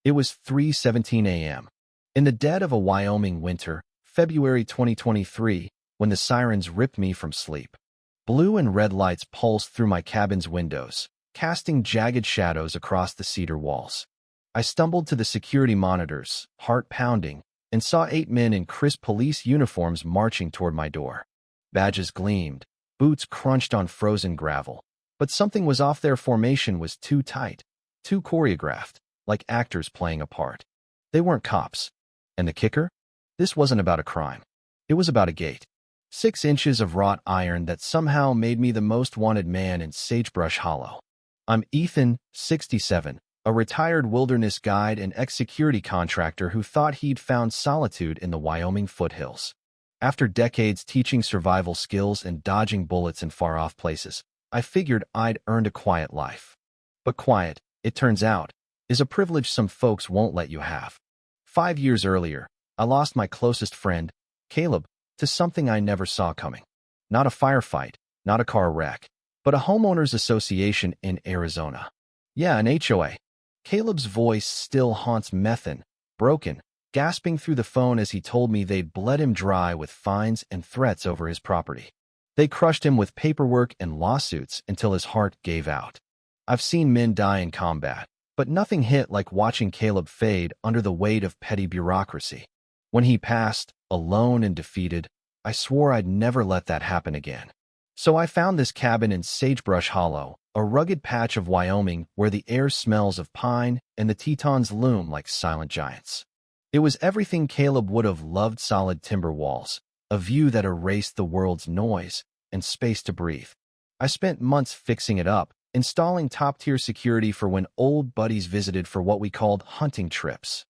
It was 3:17 a.m. In the dead of a Wyoming winter, February 2023, when the sirens ripped me from sleep. Blue and red lights pulsed through my cabin's windows, casting jagged shadows across the cedar walls. I stumbled to the security monitors, heart pounding, and saw 8 men in crisp police uniforms marching toward my door. Badges gleamed, boots crunched on frozen gravel, but something was off. Their formation was too tight, too choreographed, like actors playing a part. They weren't cops. And the kicker? This wasn't about a crime. It was about a gate. 6 inches of wrought iron that somehow made me the most wanted man in Sagebrush Hollow. I'm Ethan, 67, a retired wilderness guide and ex-security contractor who thought he'd found solitude in the Wyoming foothills. After decades teaching survival skills and dodging bullets in far-off places, I figured I'd earned a quiet life. But quiet, it turns out, is a privilege some folks won't let you have. 5 years earlier, I lost my closest friend, Caleb, to something I never saw coming. Not a firefight, not a car wreck, but a homeowners association in Arizona. Yeah, an HOA. Caleb's voice still haunts Methan, broken, gasping through the phone as he told me they'd bled him dry with fines and threats over his property. They crushed him with paperwork and lawsuits until his heart gave out. I've seen men die in combat, but nothing hit like watching Caleb fade under the weight of petty bureaucracy. When he passed, alone and defeated, I swore I'd never let that happen again. So I found this cabin in Sagebrush Hollow, a rugged patch of Wyoming where the air smells of pine and the Tetons loom like silent giants. It was everything Caleb would have loved: solid timber walls, a view that erased the world's noise, and space to breathe. I spent months fixing it up, installing top-tier security for when old buddies visited for what we called hunting trips.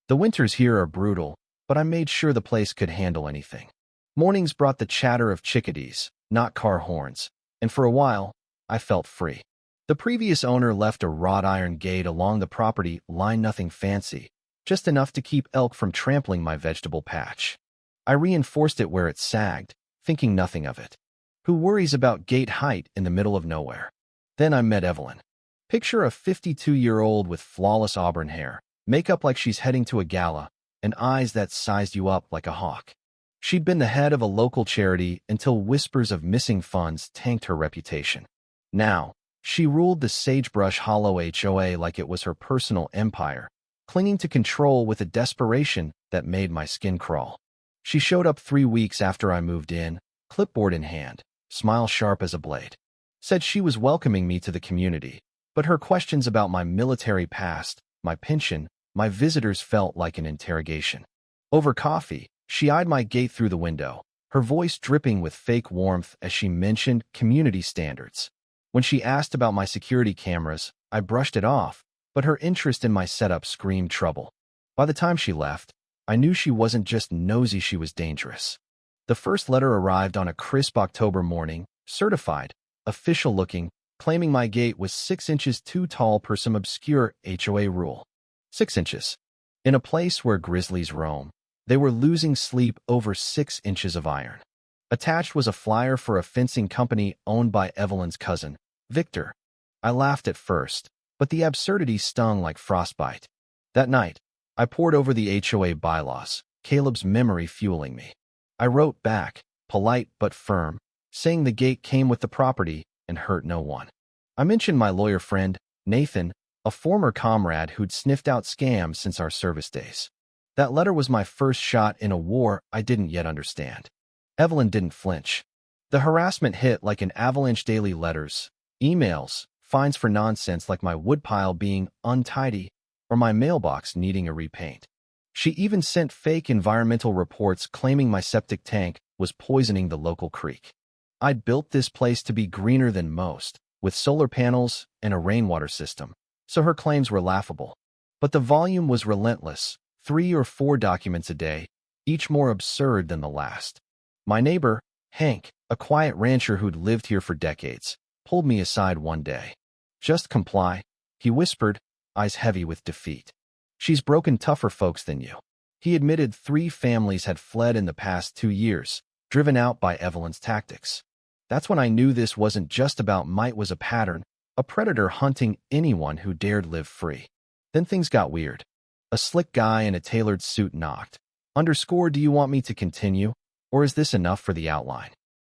The winters here are brutal, but I made sure the place could handle anything. Mornings brought the chatter of chickadees, not car horns, and for a while, I felt free. The previous owner left a wrought iron gate along the property line, nothing fancy, just enough to keep elk from trampling my vegetable patch. I reinforced it where it sagged, thinking nothing of it. Who worries about gate height in the middle of nowhere? Then I met Evelyn. Picture a 52-year-old with flawless auburn hair, makeup like she's heading to a gala, and eyes that sized you up like a hawk. She'd been the head of a local charity until whispers of missing funds tanked her reputation. Now, she ruled the Sagebrush Hollow HOA like it was her personal empire, clinging to control with a desperation that made my skin crawl. She showed up 3 weeks after I moved in, clipboard in hand, smile sharp as a blade. Said she was welcoming me to the community, but her questions about my military past, my pension, my visitors felt like an interrogation. Over coffee, she eyed my gate through the window, her voice dripping with fake warmth as she mentioned community standards. When she asked about my security cameras, I brushed it off, but her interest in my setup screamed trouble. By the time she left, I knew she wasn't just nosy, she was dangerous. The first letter arrived on a crisp October morning, certified, official-looking, claiming my gate was 6 inches too tall per some obscure HOA rule. 6 inches. In a place where grizzlies roam, they were losing sleep over 6 inches of iron. Attached was a flyer for a fencing company owned by Evelyn's cousin, Victor. I laughed at first, but the absurdity stung like frostbite. That night, I pored over the HOA bylaws, Caleb's memory fueling me. I wrote back, polite but firm, saying the gate came with the property and hurt no one. I mentioned my lawyer friend, Nathan, a former comrade who'd sniffed out scams since our service days. That letter was my first shot in a war I didn't yet understand. Evelyn didn't flinch. The harassment hit like an avalanche: daily letters, emails, fines for nonsense like my woodpile being untidy or my mailbox needing a repaint. She even sent fake environmental reports claiming my septic tank was poisoning the local creek. I'd built this place to be greener than most, with solar panels and a rainwater system, so her claims were laughable. But the volume was relentless, 3 or 4 documents a day, each more absurd than the last. My neighbor, Hank, a quiet rancher who'd lived here for decades, pulled me aside one day. "Just comply," he whispered, eyes heavy with defeat. "She's broken tougher folks than you." He admitted 3 families had fled in the past 2 years, driven out by Evelyn's tactics. That's when I knew this wasn't just about might, was a pattern, a predator hunting anyone who dared live free. Then things got weird. A slick guy in a tailored suit knocked. "Do you want me to continue, or is this enough for the outline?"